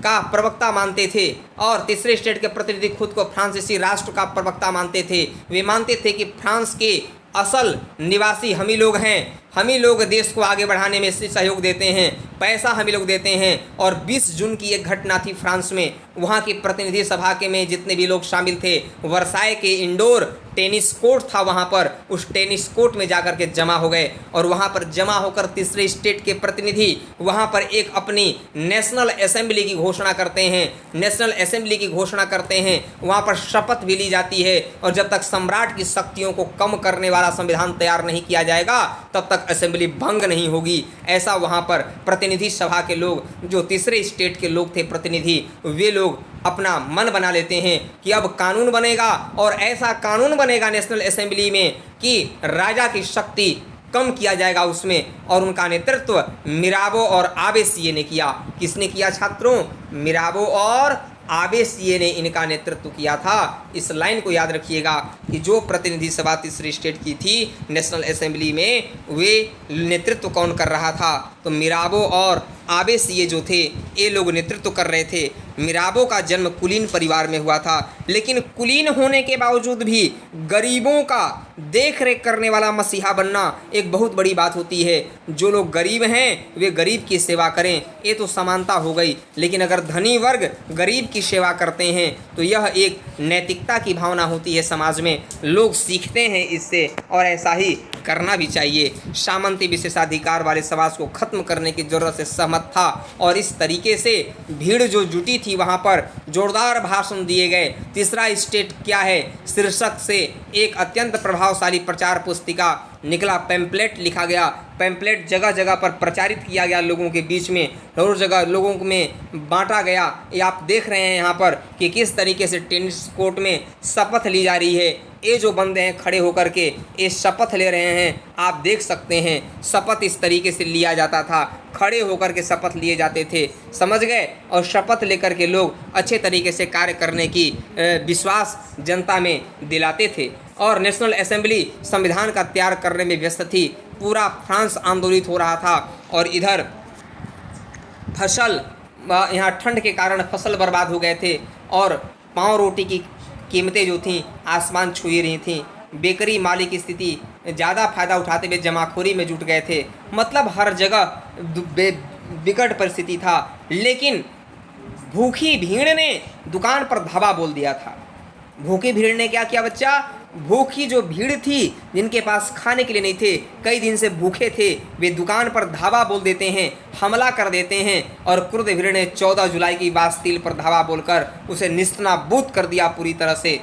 का प्रवक्ता मानते थे और तीसरे स्टेट के प्रतिनिधि खुद को फ्रांसीसी राष्ट्र का प्रवक्ता मानते थे। वे मानते थे कि फ्रांस के असल निवासी हम ही लोग हैं, हम ही लोग देश को आगे बढ़ाने में सहयोग देते हैं, पैसा हम ही लोग देते हैं। और 20 जून की एक घटना थी फ्रांस में, वहाँ की प्रतिनिधि सभा के में जितने भी लोग शामिल थे, वर्साय के इंडोर टेनिस कोर्ट था, वहाँ पर उस टेनिस कोर्ट में जाकर के जमा हो गए और वहाँ पर जमा होकर तीसरे स्टेट के प्रतिनिधि वहाँ पर एक अपनी नेशनल असेंबली की घोषणा करते हैं। वहाँ पर शपथ भी ली जाती है और जब तक सम्राट की शक्तियों को कम करने वाला संविधान तैयार नहीं किया जाएगा तब तक असेंबली भंग नहीं होगी। ऐसा वहाँ पर प्रतिनिधि सभा के लोग, जो तीसरे स्टेट के लोग थे प्रतिनिधि, वे लोग अपना मन बना लेते हैं कि अब कानून बनेगा और ऐसा कानून बनेगा नेशनल असेंबली में कि राजा की शक्ति कम किया जाएगा उसमें। और उनका नेतृत्व मिराबो और आबेसिये ने किया। किसने किया छात्रों? मिराबो और आबेसिये ने इनका नेतृत्व किया था। इस लाइन को याद रखिएगा कि जो प्रतिनिधि सभा तीसरी स्टेट की थी नेशनल असेंबली में, वे नेतृत्व कौन कर रहा था? तो मिराबो और आबेसिये जो थे ये लोग नेतृत्व कर रहे थे। मिराबो का जन्म कुलीन परिवार में हुआ था, लेकिन कुलीन होने के बावजूद भी गरीबों का देख रेख करने वाला मसीहा बनना एक बहुत बड़ी बात होती है। जो लोग गरीब हैं वे गरीब की सेवा करें, ये तो समानता हो गई। लेकिन अगर धनी वर्ग गरीब की सेवा करते हैं तो यह एक नैतिकता की भावना होती है समाज में, लोग सीखते हैं इससे और ऐसा ही करना भी चाहिए। सामंती विशेषाधिकार वाले समाज को खत्म करने की जरूरत से सहमत था और इस तरीके से भीड़ जो जुटी थी वहाँ पर जोरदार भाषण दिए गए। तीसरा स्टेट क्या है शीर्षक से एक अत्यंत प्रभावशाली प्रचार पुस्तिका निकला, पैम्पलेट लिखा गया। पैम्पलेट जगह जगह पर प्रचारित किया गया, लोगों के बीच में हर जगह लोगों में बांटा गया। ये आप देख रहे हैं यहाँ पर कि किस तरीके से टेनिस कोर्ट में शपथ ली जा रही है। ये जो बंदे हैं खड़े होकर के ये शपथ ले रहे हैं, आप देख सकते हैं शपथ इस तरीके से लिया जाता था, खड़े होकर के शपथ लिए जाते थे, समझ गए। और शपथ लेकर के लोग अच्छे तरीके से कार्य करने की विश्वास जनता में दिलाते थे। और नेशनल असेंबली संविधान का तैयार करने में व्यस्त थी। पूरा फ्रांस आंदोलित हो रहा था और इधर फसल, यहाँ ठंड के कारण फसल बर्बाद हो गए थे और पाँव रोटी की कीमतें जो थीं आसमान छू ही रही थीं। बेकरी मालिक की स्थिति ज़्यादा फायदा उठाते हुए जमाखोरी में जुट गए थे। मतलब हर जगह विकट परिस्थिति था। लेकिन भूखी भीड़ ने दुकान पर धावा बोल दिया था। भूखी भीड़ ने क्या किया बच्चा? भूखी जो भीड़ थी जिनके पास खाने के लिए नहीं थे, कई दिन से भूखे थे, वे दुकान पर धावा बोल देते हैं, हमला कर देते हैं। और क्रुद्ध भीड़ ने 14 जुलाई की बास्तील पर धावा बोलकर उसे निस्तनाबूद कर दिया पूरी तरह से।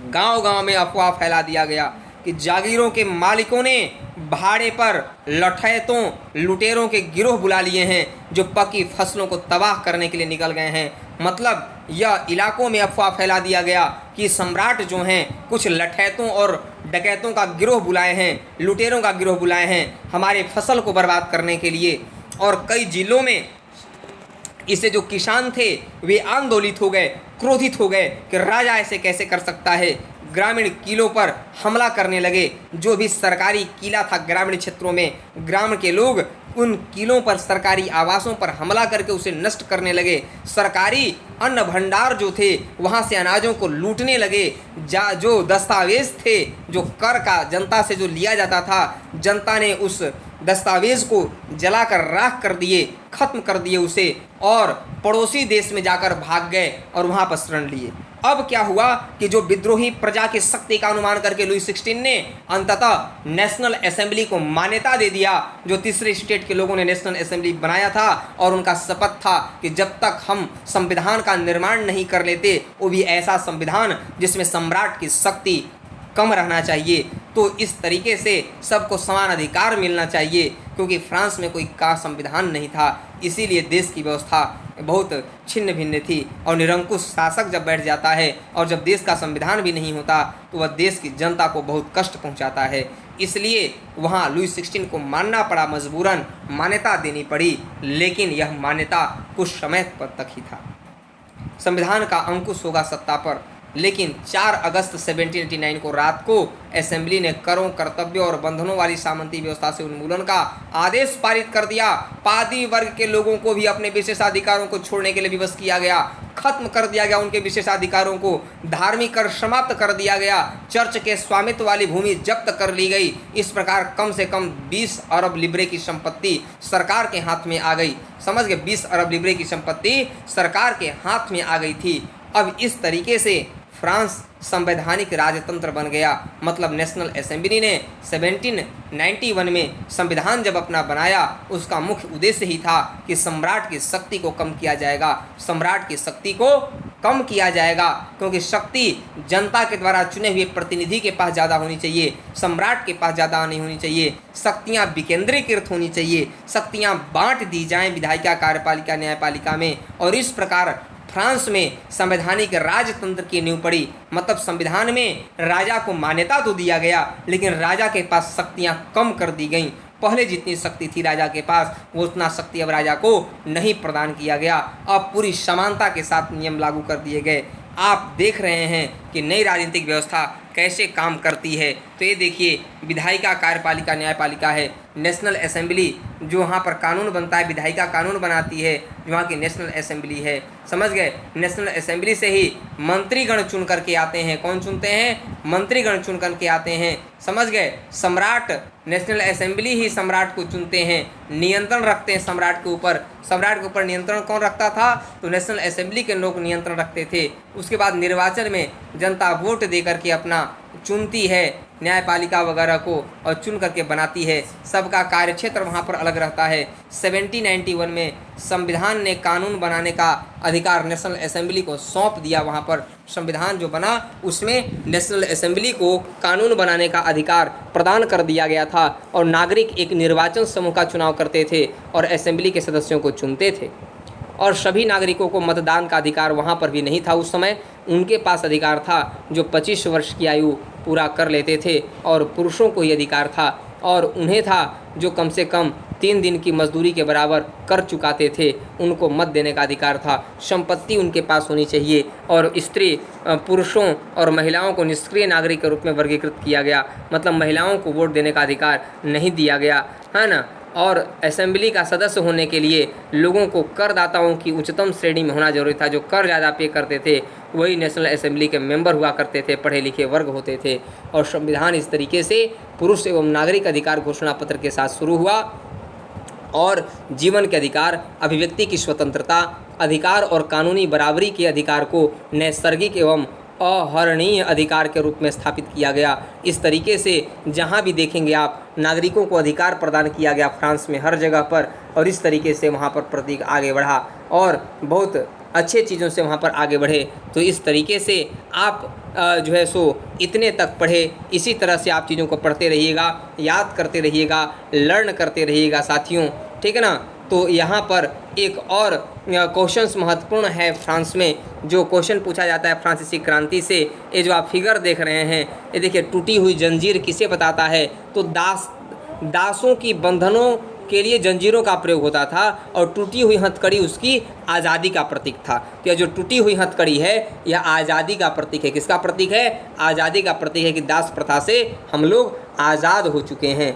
गांव-गांव में अफवाह फैला दिया गया कि जागीरों के मालिकों ने भाड़े पर लठैतों लुटेरों के गिरोह बुला लिए हैं जो पकी फसलों को तबाह करने के लिए निकल गए हैं। मतलब यह इलाकों में अफवाह फैला दिया गया कि सम्राट जो हैं कुछ लठैतों और डकैतों का गिरोह बुलाए हैं, लुटेरों का गिरोह बुलाए हैं हमारे फसल को बर्बाद करने के लिए। और कई जिलों में इससे जो किसान थे वे आंदोलित हो गए, क्रोधित हो गए कि राजा ऐसे कैसे कर सकता है। ग्रामीण किलों पर हमला करने लगे। जो भी सरकारी किला था ग्रामीण क्षेत्रों में, ग्राम के लोग उन किलों पर, सरकारी आवासों पर हमला करके उसे नष्ट करने लगे। सरकारी अन्न भंडार जो थे वहाँ से अनाजों को लूटने लगे। जो दस्तावेज थे जो कर का जनता से जो लिया जाता था, जनता ने उस दस्तावेज को जलाकर राख कर दिए, खत्म कर दिए उसे, और पड़ोसी देश में जाकर भाग गए और वहाँ पर शरण लिए। अब क्या हुआ कि जो विद्रोही प्रजा की शक्ति का अनुमान करके लुई 16 ने अंततः नेशनल असेंबली को मान्यता दे दिया। जो तीसरे स्टेट के लोगों ने नेशनल असेंबली बनाया था और उनका शपथ था कि जब तक हम संविधान का निर्माण नहीं कर लेते, वो भी ऐसा संविधान जिसमें सम्राट की शक्ति कम रहना चाहिए। तो इस तरीके से सबको समान अधिकार मिलना चाहिए, क्योंकि फ्रांस में कोई का संविधान नहीं था, इसीलिए देश की व्यवस्था बहुत छिन्न भिन्न थी। और निरंकुश शासक जब बैठ जाता है और जब देश का संविधान भी नहीं होता तो वह देश की जनता को बहुत कष्ट पहुंचाता है। इसलिए वहाँ लुई 16 को मानना पड़ा, मजबूरन मान्यता देनी पड़ी। लेकिन यह मान्यता कुछ समय तक ही था। संविधान का अंकुश होगा सत्ता पर। लेकिन 4 अगस्त 1789 को रात को असेंबली ने करों, कर्तव्यों और बंधनों वाली सामंती व्यवस्था से उन्मूलन का आदेश पारित कर दिया। पादी वर्ग के लोगों को भी अपने विशेषाधिकारों को छोड़ने के लिए विवश किया गया, खत्म कर दिया गया उनके विशेषाधिकारों को। धार्मिक कर समाप्त कर दिया गया। चर्च के स्वामित्व वाली भूमि जब्त कर ली गई। इस प्रकार कम से कम 20 अरब लिब्रे की संपत्ति सरकार के हाथ में आ गई। समझ गए, 20 अरब लिब्रे की संपत्ति सरकार के हाथ में आ गई थी। अब इस तरीके से फ्रांस संवैधानिक राजतंत्र बन गया। मतलब नेशनल असेंबली ने 1791 में संविधान जब अपना बनाया, उसका मुख्य उद्देश्य ही था कि सम्राट की शक्ति को कम किया जाएगा। सम्राट की शक्ति को कम किया जाएगा क्योंकि शक्ति जनता के द्वारा चुने हुए प्रतिनिधि के पास ज़्यादा होनी चाहिए, सम्राट के पास ज़्यादा नहीं होनी चाहिए। शक्तियाँ विकेंद्रीकृत होनी चाहिए, शक्तियाँ बांट दी जाएँ विधायिका, कार्यपालिका, न्यायपालिका में। और इस प्रकार फ्रांस में संवैधानिक राजतंत्र की नींव पड़ी। मतलब संविधान में राजा को मान्यता तो दिया गया, लेकिन राजा के पास शक्तियां कम कर दी गईं। पहले जितनी शक्ति थी राजा के पास, वो उतना शक्ति अब राजा को नहीं प्रदान किया गया। अब पूरी समानता के साथ नियम लागू कर दिए गए। आप देख रहे हैं कि नई राजनीतिक व्यवस्था कैसे काम करती है। तो ये देखिए, विधायिका, कार्यपालिका, न्यायपालिका है। नेशनल असेंबली जो वहाँ पर कानून बनता है, विधायिका कानून बनाती है, जो वहाँ की नेशनल असेंबली है। समझ गए। नेशनल असेंबली से ही मंत्रीगण चुन करके आते हैं। कौन चुनते हैं? मंत्रीगण चुन करके आते हैं। समझ गए। सम्राट, नेशनल असेंबली ही सम्राट को चुनते हैं, नियंत्रण रखते हैं सम्राट के ऊपर। सम्राट के ऊपर नियंत्रण कौन रखता था? तो नेशनल असेंबली के लोग नियंत्रण रखते थे। उसके बाद निर्वाचन में जनता वोट दे करके अपना चुनती है न्यायपालिका वगैरह को और चुन करके बनाती है। सबका कार्यक्षेत्र वहाँ पर अलग रहता है। 1791 में संविधान ने कानून बनाने का अधिकार नेशनल असेंबली को सौंप दिया। वहाँ पर संविधान जो बना उसमें नेशनल असेंबली को कानून बनाने का अधिकार प्रदान कर दिया गया था और नागरिक एक निर्वाचन समूह का चुनाव करते थे और असेंबली के सदस्यों को चुनते थे। और सभी नागरिकों को मतदान का अधिकार वहाँ पर भी नहीं था उस समय। उनके पास अधिकार था जो 25 वर्ष की आयु पूरा कर लेते थे, और पुरुषों को ही अधिकार था। और उन्हें था जो कम से कम 3 दिन की मजदूरी के बराबर कर चुकाते थे, उनको मत देने का अधिकार था। संपत्ति उनके पास होनी चाहिए। और स्त्री, पुरुषों और महिलाओं को निष्क्रिय नागरिक के रूप में वर्गीकृत किया गया, मतलब महिलाओं को वोट देने का अधिकार नहीं दिया गया, है ना। और असेंबली का सदस्य होने के लिए लोगों को करदाताओं की उच्चतम श्रेणी में होना जरूरी था। जो कर ज़्यादा पे करते थे वही नेशनल असेंबली के मेंबर हुआ करते थे, पढ़े लिखे वर्ग होते थे। और संविधान इस तरीके से पुरुष एवं नागरिक अधिकार घोषणा पत्र के साथ शुरू हुआ। और जीवन के अधिकार, अभिव्यक्ति की स्वतंत्रता, अधिकार और कानूनी बराबरी के अधिकार को नैसर्गिक एवं अहरणीय अधिकार के रूप में स्थापित किया गया। इस तरीके से जहाँ भी देखेंगे आप, नागरिकों को अधिकार प्रदान किया गया फ्रांस में हर जगह पर। और इस तरीके से वहाँ पर प्रतीक आगे बढ़ा और बहुत अच्छे चीज़ों से वहाँ पर आगे बढ़े। तो इस तरीके से आप जो है सो इतने तक पढ़े। इसी तरह से आप चीज़ों को पढ़ते रहिएगा, याद करते रहिएगा, लर्न करते रहिएगा साथियों, ठीक है ना। तो यहाँ पर एक और क्वेश्चंस महत्वपूर्ण है फ्रांस में, जो क्वेश्चन पूछा जाता है फ्रांसीसी क्रांति से। ये जो आप फिगर देख रहे हैं, ये देखिए, टूटी हुई जंजीर किसे बताता है? तो दासों की बंधनों के लिए जंजीरों का प्रयोग होता था, और टूटी हुई हथकड़ी उसकी आज़ादी का प्रतीक था। तो यह जो टूटी हुई हथकड़ी है यह आज़ादी का प्रतीक है। किसका प्रतीक है? आज़ादी का प्रतीक है कि दास प्रथा से हम लोग आज़ाद हो चुके हैं।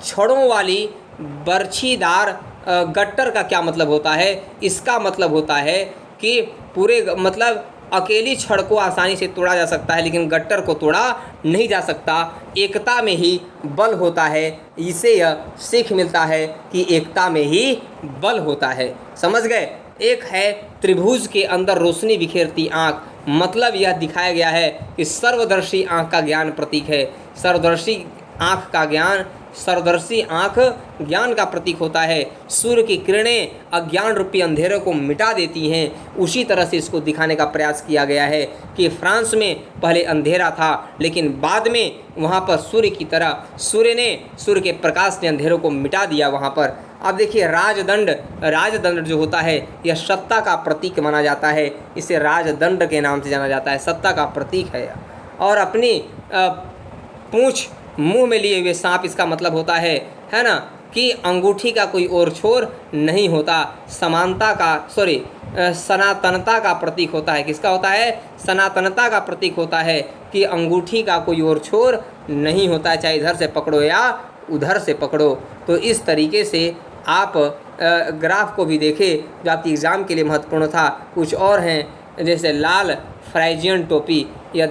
छड़ों वाली बर्छीदार गट्टर का क्या मतलब होता है? इसका मतलब होता है कि पूरे मतलब अकेली छड़ को आसानी से तोड़ा जा सकता है, लेकिन गट्टर को तोड़ा नहीं जा सकता। एकता में ही बल होता है। इसे यह सीख मिलता है कि एकता में ही बल होता है। समझ गए। एक है त्रिभुज के अंदर रोशनी बिखेरती आँख, मतलब यह दिखाया गया है कि सर्वदर्शी आँख का ज्ञान प्रतीक है। सर्वदर्शी आँख का ज्ञान, सर्वदर्शी आँख ज्ञान का प्रतीक होता है। सूर्य की किरणें अज्ञान रूपी अंधेरों को मिटा देती हैं। उसी तरह से इसको दिखाने का प्रयास किया गया है कि फ्रांस में पहले अंधेरा था, लेकिन बाद में वहाँ पर सूर्य की तरह सूर्य के प्रकाश ने अंधेरों को मिटा दिया वहाँ पर। अब देखिए, राजदंड जो होता है यह सत्ता का प्रतीक माना जाता है। इसे राजदंड के नाम से जाना जाता है, सत्ता का प्रतीक है। और अपनी पूंछ मुंह में लिए हुए सांप, इसका मतलब होता है ना, कि अंगूठी का कोई और छोर नहीं होता। सनातनता का प्रतीक होता है। किसका होता है? सनातनता का प्रतीक होता है कि अंगूठी का कोई और छोर नहीं होता है, चाहे इधर से पकड़ो या उधर से पकड़ो। तो इस तरीके से आप ग्राफ को भी देखें जो आपकी एग्ज़ाम के लिए महत्वपूर्ण था। कुछ और हैं, जैसे लाल फ्राइजियन टोपी, यह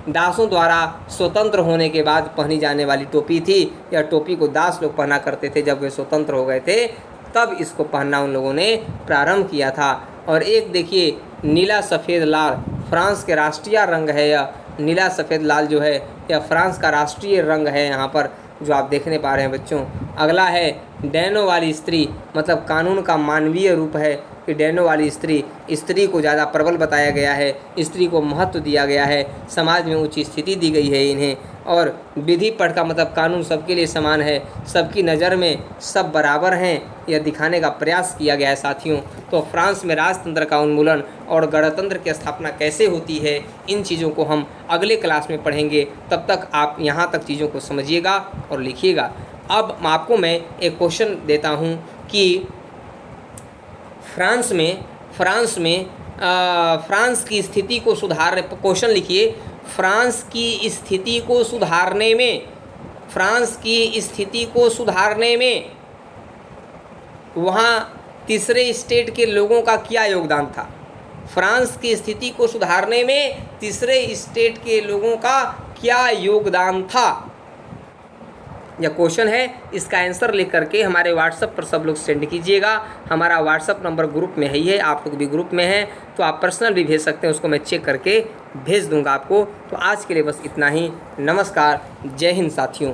दासों द्वारा स्वतंत्र होने के बाद पहनी जाने वाली टोपी थी। यह टोपी को दास लोग पहना करते थे। जब वे स्वतंत्र हो गए थे तब इसको पहनना उन लोगों ने प्रारंभ किया था। और एक देखिए, नीला सफ़ेद लाल फ्रांस के राष्ट्रीय रंग है। यह नीला सफ़ेद लाल जो है यह फ्रांस का राष्ट्रीय रंग है, यहाँ पर जो आप देखने पा रहे हैं बच्चों। अगला है डैनो वाली स्त्री, मतलब कानून का मानवीय रूप है कि डैनो वाली स्त्री को ज़्यादा प्रबल बताया गया है, स्त्री को महत्व दिया गया है, समाज में ऊंची स्थिति दी गई है इन्हें। और विधि पढ़ का मतलब कानून सबके लिए समान है, सबकी नज़र में सब बराबर हैं, यह दिखाने का प्रयास किया गया है साथियों। तो फ्रांस में राजतंत्र का उन्मूलन और गणतंत्र की स्थापना कैसे होती है, इन चीज़ों को हम अगले क्लास में पढ़ेंगे। तब तक आप यहाँ तक चीज़ों को समझिएगा और लिखिएगा। अब आपको मैं एक क्वेश्चन देता हूँ कि फ्रांस में फ्रांस की स्थिति को सुधारने, क्वेश्चन लिखिए, फ्रांस की स्थिति को सुधारने में, फ्रांस की स्थिति को सुधारने में वहाँ तीसरे स्टेट के लोगों का क्या योगदान था? फ्रांस की स्थिति को सुधारने में तीसरे स्टेट के लोगों का क्या योगदान था? यह क्वेश्चन है। इसका आंसर लिख करके हमारे व्हाट्सएप पर सब लोग सेंड कीजिएगा। हमारा व्हाट्सएप नंबर ग्रुप में ही है, आप लोग भी ग्रुप में हैं तो आप पर्सनल भी भेज सकते हैं, उसको मैं चेक करके भेज दूंगा आपको। तो आज के लिए बस इतना ही। नमस्कार, जय हिंद साथियों।